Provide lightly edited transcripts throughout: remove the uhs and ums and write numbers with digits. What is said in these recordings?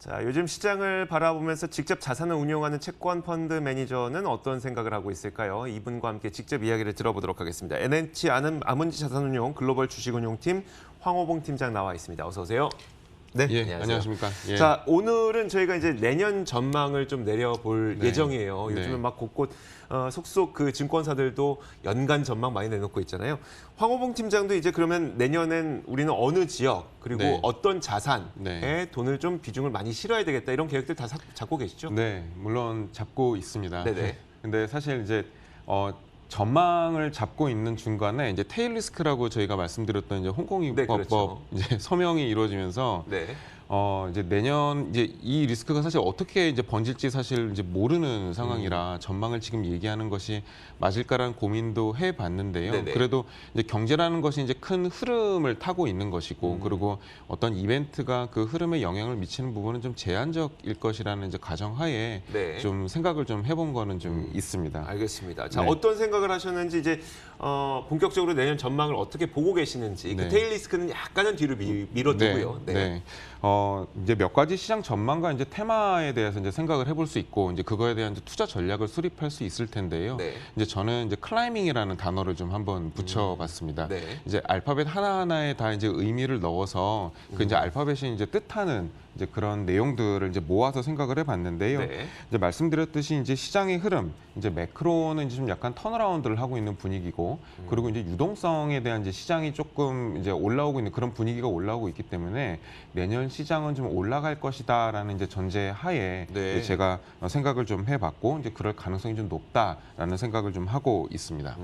자, 요즘 시장을 바라보면서 직접 자산을 운용하는 채권 펀드 매니저는 어떤 생각을 하고 있을까요? 이분과 함께 직접 이야기를 들어보도록 하겠습니다. NH 아문지 자산운용 글로벌 주식운용팀 황호봉 팀장 나와 있습니다. 어서 오세요. 네, 안녕하세요. 안녕하십니까. 예. 자, 오늘은 저희가 이제 내년 전망을 좀 내려볼 네. 예정이에요. 네. 요즘은 막 곳곳 속속 그 증권사들도 연간 전망 많이 내놓고 있잖아요. 황호봉 팀장도 이제 그러면 내년엔 우리는 어느 지역 그리고 네. 어떤 자산에 네. 돈을 좀 비중을 많이 실어야 되겠다 이런 계획들 다 잡고 계시죠? 네, 물론 잡고 있습니다. 네네. 근데 사실 이제 전망을 잡고 있는 중간에 이제 테일 리스크라고 저희가 말씀드렸던 이제 홍콩 네, 입법법 그렇죠. 이제 서명이 이루어지면서 네. 이제 내년 이제 이 리스크가 사실 어떻게 이제 번질지 사실 이제 모르는 상황이라 전망을 지금 얘기하는 것이 맞을까라는 고민도 해봤는데요. 네네. 그래도 이제 경제라는 것이 이제 큰 흐름을 타고 있는 것이고 그리고 어떤 이벤트가 그 흐름에 영향을 미치는 부분은 좀 제한적일 것이라는 이제 가정하에 네. 좀 생각을 좀 해본 거는 좀 있습니다. 알겠습니다. 자, 네. 어떤 생각을 하셨는지 이제 본격적으로 내년 전망을 어떻게 보고 계시는지 네. 그 테일 리스크는 약간은 뒤로 밀어두고요. 네. 이제 몇 가지 시장 전망과 이제 테마에 대해서 이제 생각을 해볼 수 있고 이제 그거에 대한 이제 투자 전략을 수립할 수 있을 텐데요. 네. 이제 저는 이제 클라이밍이라는 단어를 좀 한번 붙여봤습니다. 네. 이제 알파벳 하나하나에 다 이제 의미를 넣어서 그 이제 알파벳이 이제 뜻하는 이제 그런 내용들을 이제 모아서 생각을 해봤는데요. 네. 이제 말씀드렸듯이 이제 시장의 흐름, 이제 매크로는 이제 좀 약간 턴어라운드를 하고 있는 분위기고, 그리고 이제 유동성에 대한 이제 시장이 조금 이제 올라오고 있는 그런 분위기가 올라오고 있기 때문에 내년 시장은 좀 올라갈 것이다라는 이제 전제하에 네. 이제 제가 생각을 좀 해봤고, 이제 그럴 가능성이 좀 높다라는 생각을 좀 하고 있습니다.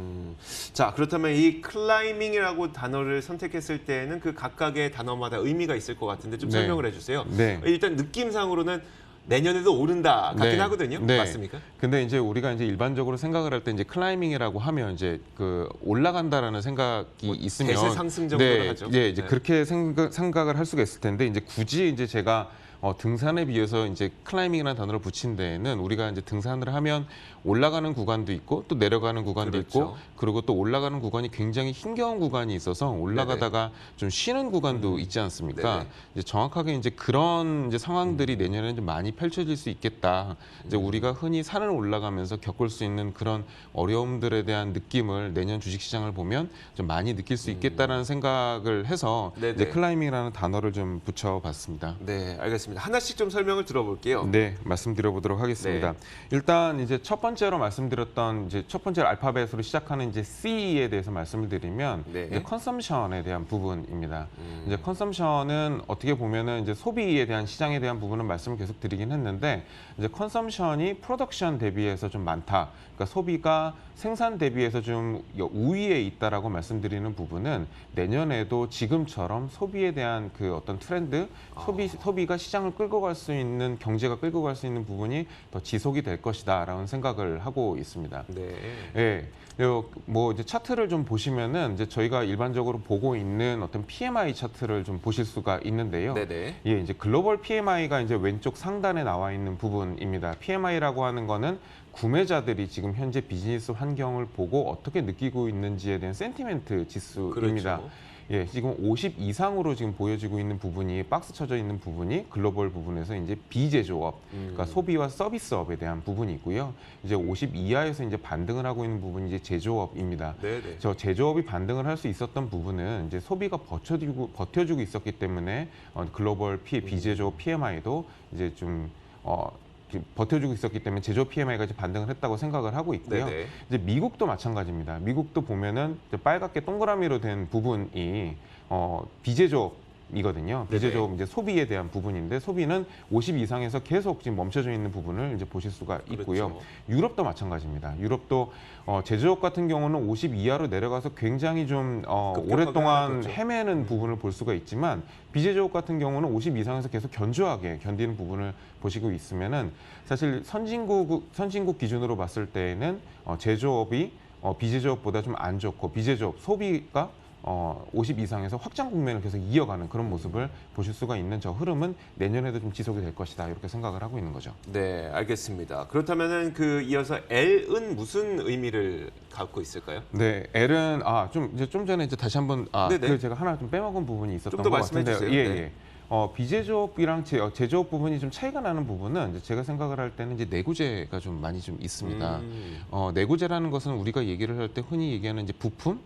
자, 그렇다면 이 클라이밍이라고 단어를 선택했을 때는 그 각각의 단어마다 의미가 있을 것 같은데 좀 네. 설명을 해주세요. 네. 일단 느낌상으로는 내년에도 오른다 같긴 네. 하거든요. 네. 맞습니까? 근데 이제 우리가 이제 일반적으로 생각을 할 때 이제 클라이밍이라고 하면 이제 그 올라간다라는 생각이 있으면 대세 상승 정도로 네, 하죠. 네, 이제 네. 그렇게 생각을 할 수가 있을 텐데 이제 굳이 이제 제가 등산에 비해서 이제 클라이밍이라는 단어를 붙인 데에는 우리가 이제 등산을 하면 올라가는 구간도 있고 또 내려가는 구간도 그렇죠. 있고 그리고 또 올라가는 구간이 굉장히 힘겨운 구간이 있어서 올라가다가 좀 쉬는 구간도 있지 않습니까? 네네. 이제 정확하게 이제 그런 이제 상황들이 내년에는 좀 많이 펼쳐질 수 있겠다. 이제 우리가 흔히 산을 올라가면서 겪을 수 있는 그런 어려움들에 대한 느낌을 내년 주식시장을 보면 좀 많이 느낄 수 있겠다라는 생각을 해서 네네. 이제 클라이밍이라는 단어를 좀 붙여봤습니다. 네, 알겠습니다. 하나씩 좀 설명을 들어볼게요. 네, 말씀드려보도록 하겠습니다. 네. 일단 이제 첫 번째로 말씀드렸던 이제 첫 번째 알파벳으로 시작하는 이제 C에 대해서 말씀을 드리면 네. 이제 컨섬션에 대한 부분입니다. 이제 컨섬션은 어떻게 보면은 이제 소비에 대한 시장에 대한 부분은 말씀을 계속 드리긴 했는데 이제 컨섬션이 프로덕션 대비해서 좀 많다. 그러니까 소비가 생산 대비해서 좀 우위에 있다라고 말씀드리는 부분은 내년에도 지금처럼 소비에 대한 그 어떤 트렌드, 소비가 시장을 끌고 갈 수 있는 경제가 끌고 갈 수 있는 부분이 더 지속이 될 것이다라는 생각을 하고 있습니다. 네. 예. 뭐 이제 차트를 좀 보시면은 이제 저희가 일반적으로 보고 있는 어떤 PMI 차트를 좀 보실 수가 있는데요. 네네. 예, 이제 글로벌 PMI가 이제 왼쪽 상단에 나와 있는 부분입니다. PMI라고 하는 거는 구매자들이 지금 현재 비즈니스 환경을 보고 어떻게 느끼고 있는지에 대한 센티멘트 지수입니다. 그렇죠. 예, 지금 50 이상으로 지금 보여지고 있는 부분이 박스 쳐져 있는 부분이 글로벌 부분에서 이제 비제조업, 그러니까 소비와 서비스업에 대한 부분이 있고요. 이제 50 이하에서 이제 반등을 하고 있는 부분이 이제 제조업입니다. 네네. 저 제조업이 반등을 할 수 있었던 부분은 이제 소비가 버텨주고 있었기 때문에 글로벌 비제조업 PMI도 이제 좀 버텨주고 있었기 때문에 제조업 PMI가 이제 반등을 했다고 생각을 하고 있고요. 네네. 이제 미국도 마찬가지입니다. 미국도 보면은 이제 빨갛게 동그라미로 된 부분이 비제조업이거든요. 비제조업 이제 소비에 대한 부분인데 소비는 50 이상에서 계속 지금 멈춰져 있는 부분을 이제 보실 수가 있고요. 그렇죠. 유럽도 마찬가지입니다. 유럽도 제조업 같은 경우는 50 이하로 내려가서 굉장히 좀 급격하게 오랫동안 하락했죠. 헤매는 부분을 볼 수가 있지만 비제조업 같은 경우는 50 이상에서 계속 견조하게 견디는 부분을 보시고 있으면은 사실 선진국 기준으로 봤을 때에는 제조업이 비제조업보다 좀 안 좋고 비제조업 소비가 50 이상에서 확장 국면을 계속 이어가는 그런 모습을 보실 수가 있는 저 흐름은 내년에도 좀 지속이 될 것이다 이렇게 생각을 하고 있는 거죠. 네, 알겠습니다. 그렇다면은 그 이어서 L은 무슨 의미를 갖고 있을까요? 네, L은 좀 전에 이제 다시 한번 네네. 그 제가 하나 좀 빼먹은 부분이 있었던 좀더 것 말씀해 같은데요. 주세요. 예, 네. 예. 비제조업이랑 제조업 부분이 좀 차이가 나는 부분은 이제 제가 생각을 할 때는 이제 내구재가 좀 많이 좀 있습니다. 내구재라는 것은 우리가 얘기를 할 때 흔히 얘기하는 이제 부품,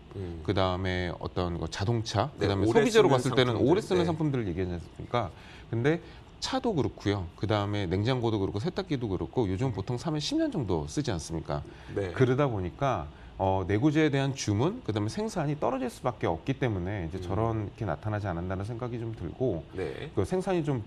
그 다음에 어떤 자동차, 네, 그 다음에 오래 소비재로 쓰는 봤을 때는 상품들. 오래 쓰는 네. 상품들을 얘기하지 않습니까? 근데 차도 그렇고요. 그 다음에 냉장고도 그렇고 세탁기도 그렇고 요즘 보통 사면 10년 정도 쓰지 않습니까? 네. 그러다 보니까 내구재에 대한 주문, 그다음에 생산이 떨어질 수밖에 없기 때문에 이제 저렇게 나타나지 않는다는 생각이 좀 들고 네. 그 생산이 좀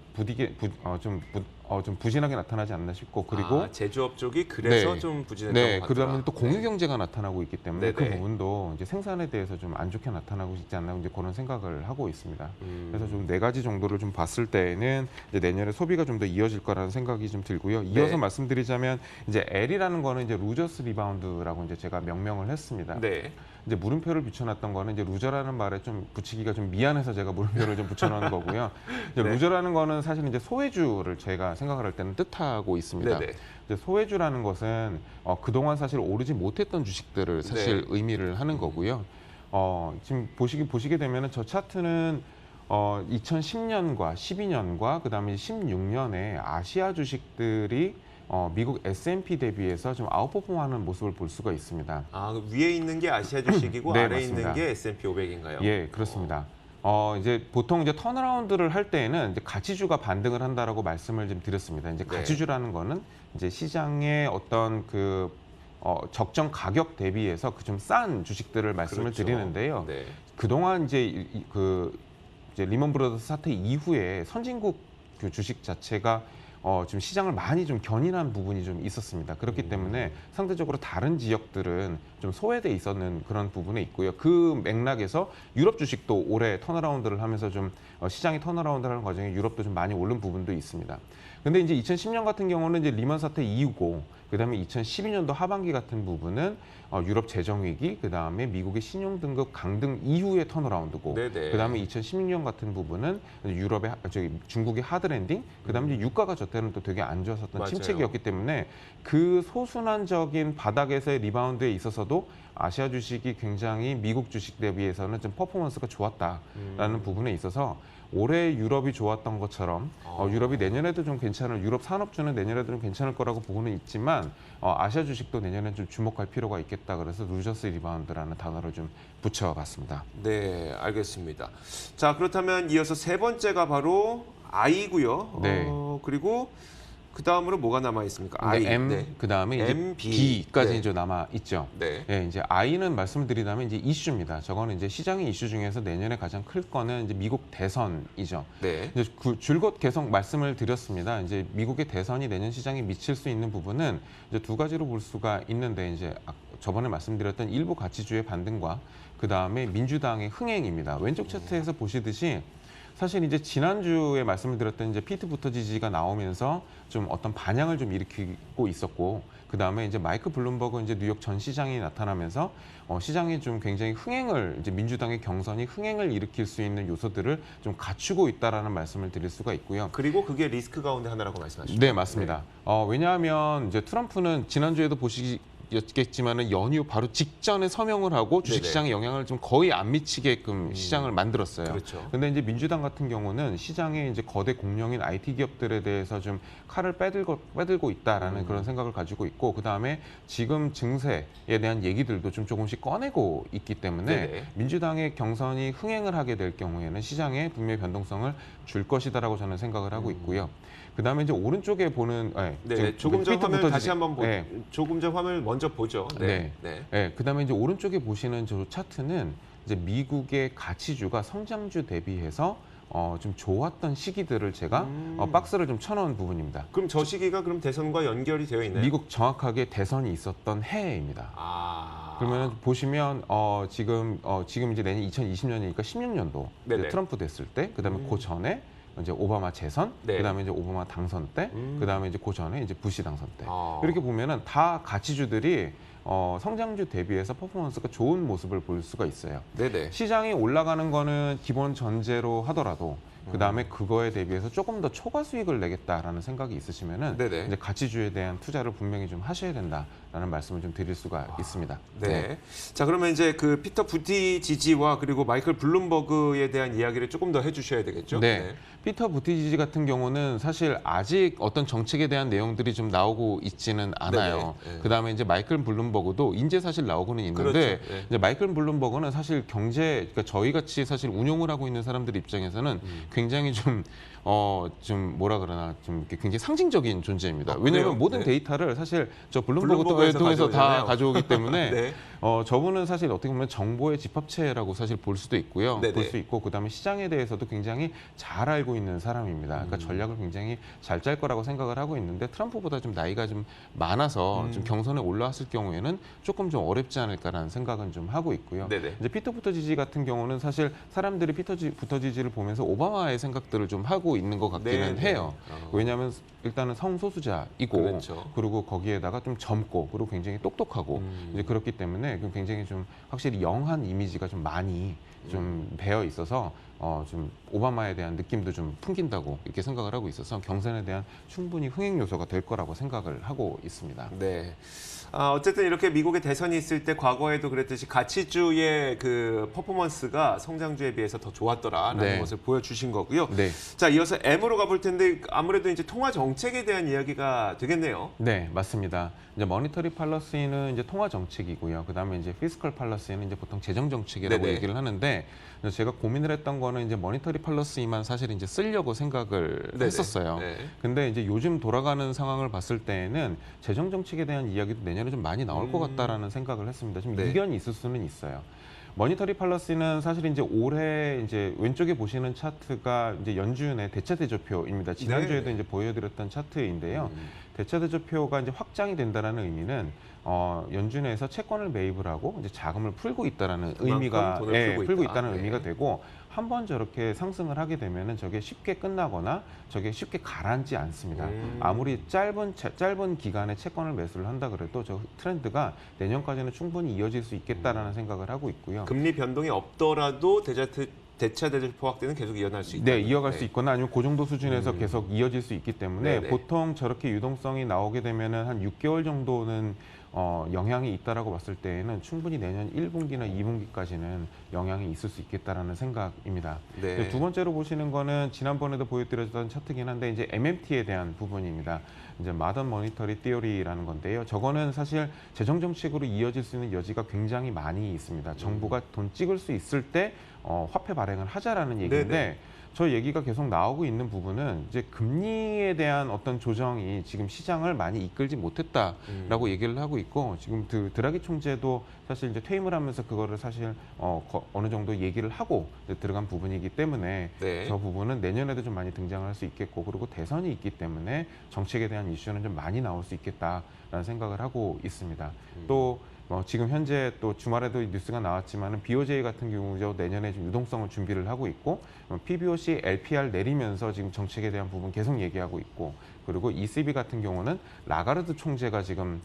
좀 부진하게 나타나지 않나 싶고 그리고 제조업 쪽이 그래서 네. 좀 부진했던 네, 것 그러다 같더라. 보니 또 공유 경제가 나타나고 있기 때문에 그 네네. 부분도 이제 생산에 대해서 좀 안 좋게 나타나고 있지 않나 이제 그런 생각을 하고 있습니다. 그래서 좀 네 가지 정도를 좀 봤을 때는 이제 내년에 소비가 좀 더 이어질 거라는 생각이 좀 들고요. 이어서 네. 말씀드리자면 이제 L이라는 거는 이제 루저스 리바운드라고 이제 제가 명명을 했습니다. 네. 이제 물음표를 붙여놨던 거는 이제 루저라는 말에 좀 붙이기가 좀 미안해서 제가 물음표를 좀 붙여놓은 거고요. 이제 네. 루저라는 거는 사실 이제 소외주를 제가 생각을 할 때는 뜻하고 있습니다. 네네. 이제 소외주라는 것은 그동안 사실 오르지 못했던 주식들을 사실 네. 의미를 하는 거고요. 지금 보시게 되면은 저 차트는 2010년과 12년과 그다음에 16년에 아시아 주식들이 미국 S&P 대비해서 좀 아웃퍼폼하는 모습을 볼 수가 있습니다. 그 위에 있는 게 아시아 주식이고 네, 아래에 맞습니다. 있는 게 S&P 500인가요? 예, 그렇습니다. 이제 보통 이제 턴어라운드를 할 때에는 이제 가치주가 반등을 한다라고 말씀을 좀 드렸습니다. 이제 네. 가치주라는 거는 이제 시장의 어떤 적정 가격 대비해서 그 좀 싼 주식들을 말씀을 그렇죠. 드리는데요. 네. 그동안 이제 이제 리먼 브라더스 사태 이후에 선진국 그 주식 자체가 좀 시장을 많이 좀 견인한 부분이 좀 있었습니다. 그렇기 때문에 상대적으로 다른 지역들은 좀 소외돼 있었는 그런 부분에 있고요. 그 맥락에서 유럽 주식도 올해 턴어라운드를 하면서 좀 시장이 턴어라운드를 하는 과정에 유럽도 좀 많이 오른 부분도 있습니다. 근데 이제 2010년 같은 경우는 이제 리먼 사태 이후고 그다음에 2012년도 하반기 같은 부분은 유럽 재정 위기, 그다음에 미국의 신용 등급 강등 이후의 턴어라운드고, 네네. 그다음에 2016년 같은 부분은 중국의 하드 랜딩, 그다음에 이제 유가가 저 때는 또 되게 안 좋았었던 맞아요. 침체기였기 때문에 그 소순환적인 바닥에서의 리바운드에 있어서도 아시아 주식이 굉장히 미국 주식 대비해서는 좀 퍼포먼스가 좋았다라는 부분에 있어서 올해 유럽이 좋았던 것처럼 유럽이 내년에도 좀 유럽 산업주는 내년에도 좀 괜찮을 거라고 보고는 있지만 아시아 주식도 내년에 좀 주목할 필요가 있겠다. 그래서 루저스 리바운드라는 단어를 좀 붙여봤습니다. 네, 알겠습니다. 자, 그렇다면 이어서 세 번째가 바로 I고요. 네. 그리고 그 다음으로 뭐가 남아 있습니까? I. M, 네. 그다음에 이제 M, B. B까지 네. 이제 남아 있죠. 네. 예, 이제 I는 말씀을 드리자면 이제 이슈입니다. 저거는 이제 시장의 이슈 중에서 내년에 가장 클 거는 이제 미국 대선이죠. 네. 이제 줄곧 계속 말씀을 드렸습니다. 이제 미국의 대선이 내년 시장에 미칠 수 있는 부분은 이제 두 가지로 볼 수가 있는데 이제 저번에 말씀드렸던 일부 가치주의 반등과 그 다음에 민주당의 흥행입니다. 왼쪽 차트에서 보시듯이 사실 이제 지난주에 말씀을 드렸던 이제 피트 부터지지가 나오면서 좀 어떤 반향을 좀 일으키고 있었고, 그 다음에 이제 마이크 블룸버그 이제 뉴욕 전 시장이 나타나면서 시장이 좀 굉장히 이제 민주당의 경선이 흥행을 일으킬 수 있는 요소들을 좀 갖추고 있다라는 말씀을 드릴 수가 있고요. 그리고 그게 리스크 가운데 하나라고 말씀하시죠. 네, 맞습니다. 왜냐하면 이제 트럼프는 지난주에도 였겠지만은 연휴 바로 직전에 서명을 하고 주식시장에 영향을 좀 거의 안 미치게끔 시장을 만들었어요. 그렇죠. 근데 이제 민주당 같은 경우는 시장에 이제 거대 공룡인 IT 기업들에 대해서 좀 칼을 빼들고 있다라는 그런 생각을 가지고 있고, 그 다음에 지금 증세에 대한 얘기들도 좀 조금씩 꺼내고 있기 때문에 네네. 민주당의 경선이 흥행을 하게 될 경우에는 시장에 분명히 변동성을 줄 것이다라고 저는 생각을 하고 있고요. 그다음에 이제 오른쪽에 보는 네, 조금 전 화면 피트부터 다시 한번 네. 조금 전 화면을 먼저 보죠. 네. 그다음에 이제 오른쪽에 보시는 저 차트는 이제 미국의 가치주가 성장주 대비해서 좀 좋았던 시기들을 제가 박스를 좀 쳐놓은 부분입니다. 그럼 저 시기가 그럼 대선과 연결이 되어 있나요? 미국 정확하게 대선이 있었던 해입니다. 그러면 보시면 지금 이제 내년 2020년이니까 16년도 네네. 트럼프 됐을 때, 그다음에 그 전에 이제 오바마 재선, 네. 그다음에 이제 오바마 당선 때, 그다음에 이제 그 전에 이제 부시 당선 때. 아. 이렇게 보면은 다 가치주들이 성장주 대비해서 퍼포먼스가 좋은 모습을 볼 수가 있어요. 네네. 시장이 올라가는 거는 기본 전제로 하더라도 그다음에 그거에 대비해서 조금 더 초과 수익을 내겠다라는 생각이 있으시면은 네네. 이제 가치주에 대한 투자를 분명히 좀 하셔야 된다라는 말씀을 좀 드릴 수가 있습니다. 네. 자, 그러면 이제 그 피터 부티지지와 그리고 마이클 블룸버그에 대한 이야기를 조금 더 해주셔야 되겠죠? 네. 피터 부티지지 같은 경우는 사실 아직 어떤 정책에 대한 내용들이 좀 나오고 있지는 않아요. 네네. 네. 그다음에 이제 마이클 블룸버그도 이제 사실 나오고는 있는데 그렇죠. 네. 이제 마이클 블룸버그는 사실 그러니까 저희 같이 사실 운용을 하고 있는 사람들 입장에서는 굉장히 좀 뭐라 그러나 좀 이렇게 굉장히 상징적인 존재입니다. 그래요? 왜냐하면 모든 네. 데이터를 사실 저 블룸버그에서 블룸버그 통해서 다 가져오잖아요. 가져오기 때문에 네. 저분은 사실 어떻게 보면 정보의 집합체라고 사실 볼 수도 있고요. 네네. 볼 수 있고 그다음에 시장에 대해서도 굉장히 잘 알고 있는 사람입니다. 그러니까 전략을 굉장히 잘 짤 거라고 생각을 하고 있는데 트럼프보다 좀 나이가 좀 많아서 좀 경선에 올라왔을 경우에는 조금 좀 어렵지 않을까라는 생각은 좀 하고 있고요. 네네. 이제 피터 부터지지 같은 경우는 사실 사람들이 부터지지를 보면서 오바마의 생각들을 좀 하고 있는 것 같기는 네네. 해요. 왜냐하면 일단은 성소수자이고 그렇죠. 그리고 거기에다가 좀 젊고 그리고 굉장히 똑똑하고 이제 그렇기 때문에 굉장히 좀 확실히 영한 이미지가 좀 많이 좀 배어 있어서 좀 오바마에 대한 느낌도 좀 풍긴다고 이렇게 생각을 하고 있어서 경선에 대한 충분히 흥행 요소가 될 거라고 생각을 하고 있습니다. 네. 어쨌든 이렇게 미국의 대선이 있을 때 과거에도 그랬듯이 가치주의 그 퍼포먼스가 성장주에 비해서 더 좋았더라라는 네. 것을 보여주신 거고요. 네. 자, 이어서 M으로 가볼 텐데 아무래도 이제 통화 정책에 대한 이야기가 되겠네요. 네, 맞습니다. 이제 머니터리 팔러시는 이제 통화 정책이고요. 그다음에 이제 피스컬 팔러시는 이제 보통 재정 정책이라고 네네. 얘기를 하는데 제가 고민을 했던 거는 이제 머니터리 팔러시만 사실 이제 쓰려고 생각을 네네. 했었어요. 네. 근데 이제 요즘 돌아가는 상황을 봤을 때에는 재정 정책에 대한 이야기도 내년에 좀 많이 나올 것 같다라는 생각을 했습니다. 좀 네. 이견이 있을 수는 있어요. 머니터리 팔러시는 사실 이제 올해 이제 왼쪽에 보시는 차트가 이제 연준의 대차 대조표입니다. 지난주에도 네. 이제 보여드렸던 차트인데요. 대차 대조표가 이제 확장이 된다라는 의미는 연준에서 채권을 매입을 하고 이제 자금을 풀고 있다라는 의미가 돈을 풀고 있다. 있다는 네. 의미가 되고 한 번 저렇게 상승을 하게 되면은 저게 쉽게 끝나거나 저게 쉽게 가라앉지 않습니다. 아무리 짧은 기간에 채권을 매수를 한다 그래도 저 트렌드가 내년까지는 충분히 이어질 수 있겠다라는 생각을 하고 있고요. 금리 변동이 없더라도 대차 대조표 확대는 계속 이어날 수 있다. 네, 이어갈 수 있거나 아니면 그 정도 수준에서 계속 이어질 수 있기 때문에 네네. 보통 저렇게 유동성이 나오게 되면은 한 6개월 정도는 영향이 있다라고 봤을 때에는 충분히 내년 1분기나 2분기까지는 영향이 있을 수 있겠다라는 생각입니다. 네. 두 번째로 보시는 거는 지난번에도 보여드렸던 차트긴 한데 이제 MMT에 대한 부분입니다. 이제 마던 모니터리 티어리라는 건데요. 저거는 사실 재정 정책으로 이어질 수 있는 여지가 굉장히 많이 있습니다. 정부가 돈 찍을 수 있을 때 화폐 발행을 하자라는 얘기인데 네네. 저 얘기가 계속 나오고 있는 부분은 이제 금리에 대한 어떤 조정이 지금 시장을 많이 이끌지 못했다라고 얘기를 하고 있고 지금 드라기 총재도 사실 이제 퇴임을 하면서 그거를 사실 어느 정도 얘기를 하고 들어간 부분이기 때문에 네. 저 부분은 내년에도 좀 많이 등장할 수 있겠고 그리고 대선이 있기 때문에 정책에 대한 이슈는 좀 많이 나올 수 있겠다라는 생각을 하고 있습니다. 또 지금 현재 또 주말에도 뉴스가 나왔지만은 BOJ 같은 경우도 내년에 좀 유동성을 준비를 하고 있고 PBOC, LPR 내리면서 지금 정책에 대한 부분 계속 얘기하고 있고 그리고 ECB 같은 경우는 라가르드 총재가 지금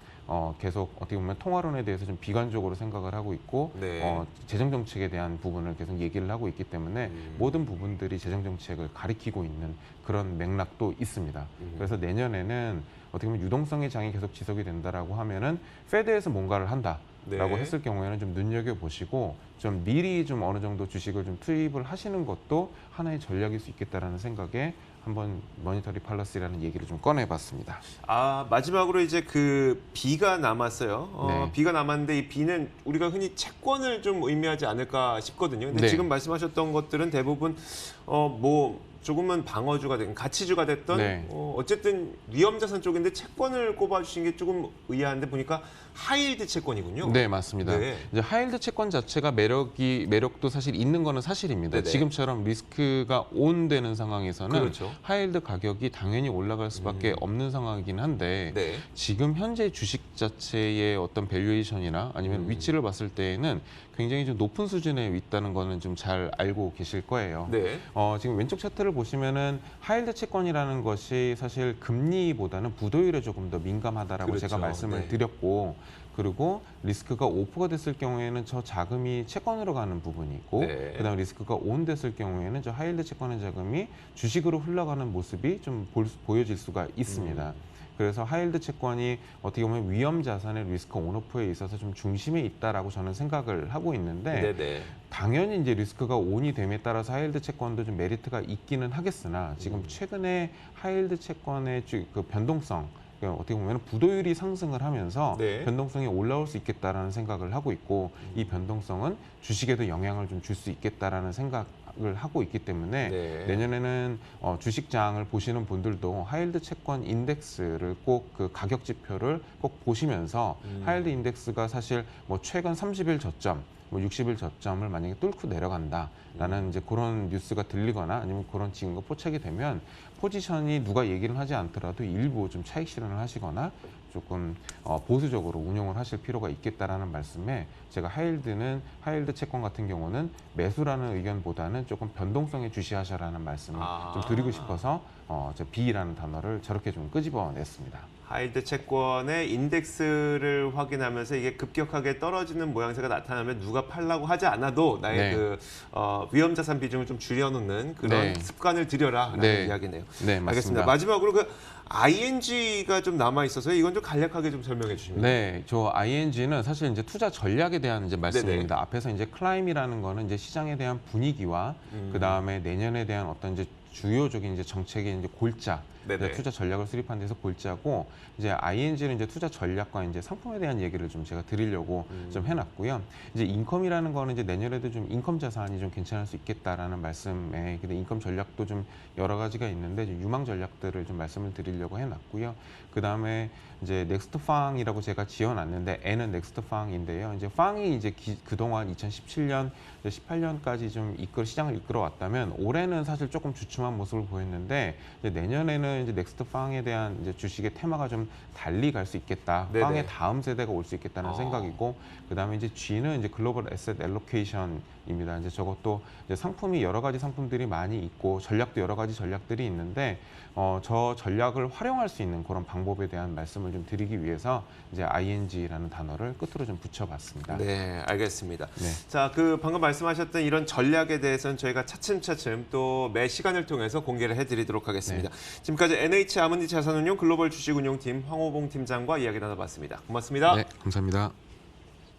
계속 어떻게 보면 통화론에 대해서 좀 비관적으로 생각을 하고 있고 네. 재정 정책에 대한 부분을 계속 얘기를 하고 있기 때문에 모든 부분들이 재정 정책을 가리키고 있는 그런 맥락도 있습니다. 그래서 내년에는 어떻게 보면 유동성의 장이 계속 지속이 된다라고 하면은 페드에서 뭔가를 한다라고 네. 했을 경우에는 좀 눈여겨 보시고 좀 미리 좀 어느 정도 주식을 좀 투입을 하시는 것도 하나의 전략일 수 있겠다라는 생각에 한번 머니터리 팔러시라는 얘기를 좀 꺼내봤습니다. 마지막으로 이제 그 B가 남았어요. 네. B가 남았는데 이 B는 우리가 흔히 채권을 좀 의미하지 않을까 싶거든요. 근데 네. 지금 말씀하셨던 것들은 대부분 뭐 조금은 방어주가 됐든 가치주가 됐던 네. 어쨌든 위험자산 쪽인데 채권을 꼽아주신 게 조금 의아한데 보니까 하이힐드 채권이군요. 네, 맞습니다. 네. 이제 하이힐드 채권 자체가 매력도 사실 있는 거는 사실입니다. 네네. 지금처럼 리스크가 온되는 상황에서는 그렇죠. 하이힐드 가격이 당연히 올라갈 수밖에 없는 상황이긴 한데 네. 지금 현재 주식 자체의 어떤 밸류에이션이나 아니면 위치를 봤을 때에는 굉장히 좀 높은 수준에 있다는 거는 좀 잘 알고 계실 거예요. 네. 지금 왼쪽 차트를 리스크를 보시면은 하이힐드 채권이라는 것이 사실 금리보다는 부도율에 조금 더 민감하다라고 그렇죠. 제가 말씀을 네. 드렸고, 그리고 리스크가 오프가 됐을 경우에는 저 자금이 채권으로 가는 부분이 있고, 네. 그다음에 리스크가 온 됐을 경우에는 저 하이힐드 채권의 자금이 주식으로 흘러가는 모습이 좀 보여질 수가 있습니다. 그래서 하이힐드 채권이 어떻게 보면 위험 자산의 리스크 온오프에 있어서 좀 중심에 있다라고 저는 생각을 하고 있는데, 네네. 당연히 이제 리스크가 온이 됨에 따라서 하이힐드 채권도 좀 메리트가 있기는 하겠으나, 지금 최근에 하이힐드 채권의 그 변동성, 그러니까 어떻게 보면 부도율이 상승을 하면서 네. 변동성이 올라올 수 있겠다라는 생각을 하고 있고, 이 변동성은 주식에도 영향을 좀 줄 수 있겠다라는 생각을 하고 있기 때문에 네. 내년에는 주식장을 보시는 분들도 하이힐드 채권 인덱스를 꼭 그 가격 지표를 꼭 보시면서 하이힐드 인덱스가 사실 뭐 최근 30일 저점, 뭐 60일 저점을 만약에 뚫고 내려간다라는 이제 그런 뉴스가 들리거나 아니면 그런 징후가 포착이 되면 포지션이 누가 얘기를 하지 않더라도 일부 좀 차익 실현을 하시거나 조금 보수적으로 운용을 하실 필요가 있겠다라는 말씀에, 제가 하이힐드 채권 같은 경우는 매수라는 의견보다는 조금 변동성에 주시하셔라는 말씀을 좀 드리고 싶어서 저 B라는 단어를 저렇게 좀 끄집어냈습니다. 하이힐드 채권의 인덱스를 확인하면서 이게 급격하게 떨어지는 모양새가 나타나면 누가 팔라고 하지 않아도 나의 네. 그 위험 자산 비중을 좀 줄여놓는 그런 네. 습관을 들여라라는 네. 이야기네요. 네, 맞습니다. 알겠습니다. 마지막으로 그 ING가 좀 남아 있어서 이건 좀 간략하게 좀 설명해 주시면. 네, 저 ING는 사실 이제 투자 전략에 대한 이제 말씀입니다. 앞에서 이제 클라임이라는 거는 이제 시장에 대한 분위기와 그 다음에 내년에 대한 어떤 이제 주요적인 이제 정책의 이제 골자, 네네. 이제 투자 전략을 수립하는 데서 골자고, 이제 ING는 이제 투자 전략과 이제 상품에 대한 얘기를 좀 제가 드리려고 좀 해놨고요. 이제 인컴이라는 거는 이제 내년에도 좀 인컴 자산이 좀 괜찮을 수 있겠다라는 말씀에, 근데 인컴 전략도 좀 여러 가지가 있는데 이제 유망 전략들을 좀 말씀을 드리려고 해놨고요. 그 다음에 이제 넥스트 팡이라고 제가 지어놨는데, N은 넥스트 팡인데요. 이제 팡이 이제 그동안 2017년, 18년까지 좀 시장을 이끌어왔다면 올해는 사실 조금 주춤한 모습을 보였는데, 이제 내년에는 이제 넥스트 팡에 대한 이제 주식의 테마가 좀 달리 갈 수 있겠다. 네네. 팡의 다음 세대가 올 수 있겠다는 생각이고, 그 다음에 이제 G는 이제 글로벌 에셋 엘로케이션입니다. 이제 저것도 이제 상품이 여러 가지 상품들이 많이 있고 전략도 여러 가지 전략들이 있는데, 저 전략을 활용할 수 있는 그런 방법에 대한 말씀을 좀 드리기 위해서 이제 ING라는 단어를 끝으로 좀 붙여봤습니다. 네, 알겠습니다. 네. 자, 그 방금 말씀하셨던 이런 전략에 대해서는 저희가 차츰차츰 또 매 시간을 통해서 공개를 해드리도록 하겠습니다. 지금까지 NH 아문디 자산운용 글로벌 주식운용팀 황호봉 팀장과 이야기 나눠봤습니다. 고맙습니다. 네, 감사합니다.